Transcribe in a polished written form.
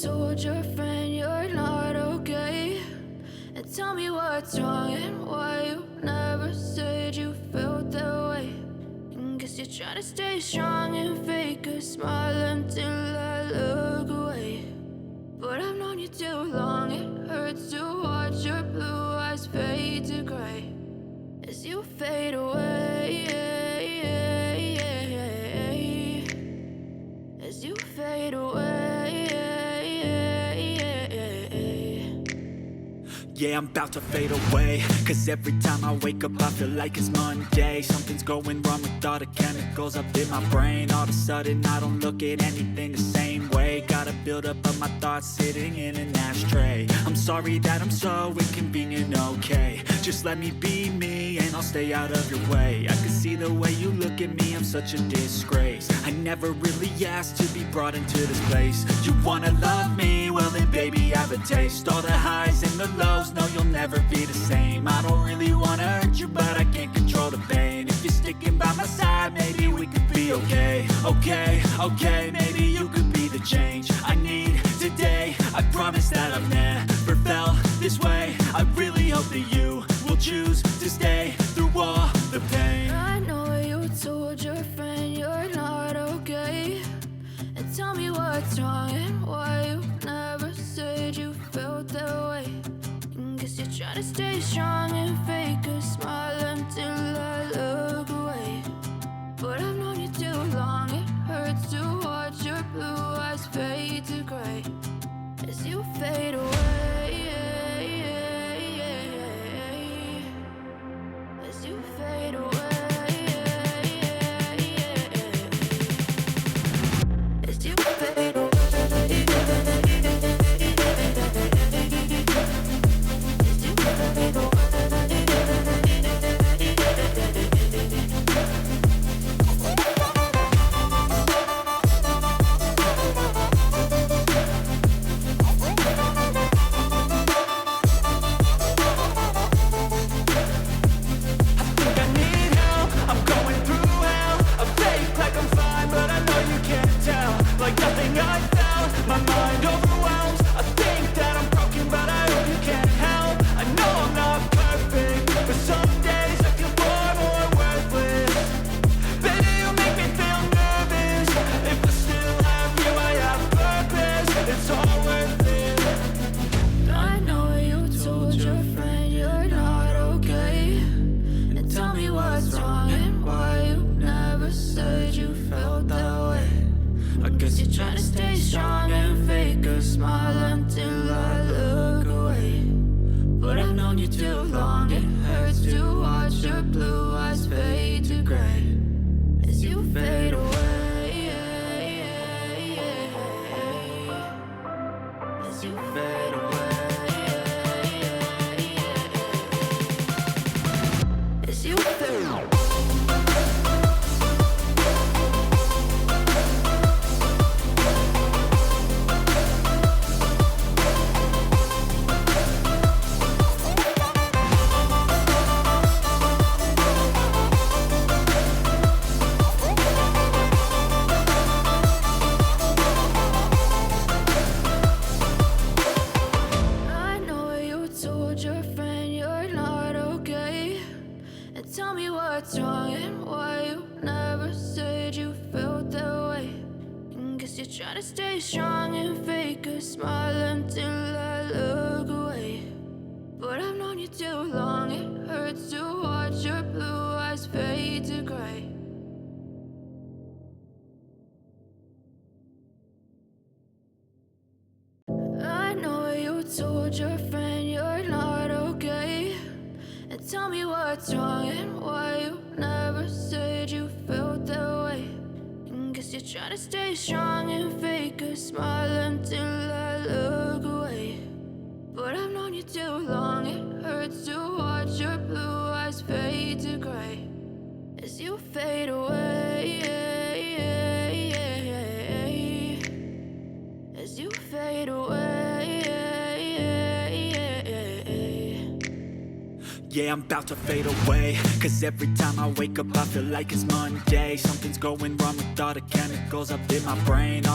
told your friend you're not okay? And tell me what's wrong and why you never said you felt that way. And guess you're trying to stay strong and fake a smile until I look away. But I've known you too long, it hurts to watch your blue eyes fade to gray as you fade away, as you fade away. Yeah, I'm about to fade away, cause every time I wake up I feel like it's Monday. Something's going wrong with all the chemicals up in my brain. All of a sudden I don't look at anything the same way. Got a build up of my thoughts sitting in an ashtray. I'm sorry that I'm so inconvenient, okay? Just let me be me and I'll stay out of your way. I can see the way you look at me, I'm such a disgrace. I never really asked to be brought into this place. You wanna love me? Well then baby, have a taste. All the highs and the lows, no, you'll never be the same. I don't really wanna hurt you, but I can't control the pain. If you're sticking by my side, maybe we could be okay. Okay, maybe you could be the change I need today. I promise that I've never felt this way. I really hope that you will choose to stay through all the pain. I know you told your friend you're not okay. And tell me what's wrong and why you never said you felt that way. And guess you're trying to stay strong and fake a smile until I look away. But I've known you too long, it hurts to watch your blue eyes fade to gray as you fade away, as you fade away. As you fade away, as you fade away. You're trying to stay strong and fake a smile until I look away. But I've known you too long, it hurts to watch your blue eyes fade to gray as you fade away, as you fade away, as you fade away. Tell me what's wrong and why you never said you felt that way. And guess you're trying to stay strong and fake a smile until I look away. But I've known you too long, it hurts to watch your blue eyes fade to gray. I know you told your friend you're not okay. And tell me what's wrong and why you never said you felt that way. And guess you're trying to stay strong and fake a smile until I look away. But I've known you too long, it hurts to watch your blue eyes fade to gray as you fade away, as you fade away. Yeah, I'm about to fade away, cause every time I wake up I feel like it's Monday. Something's going wrong with all the chemicals up in my brain.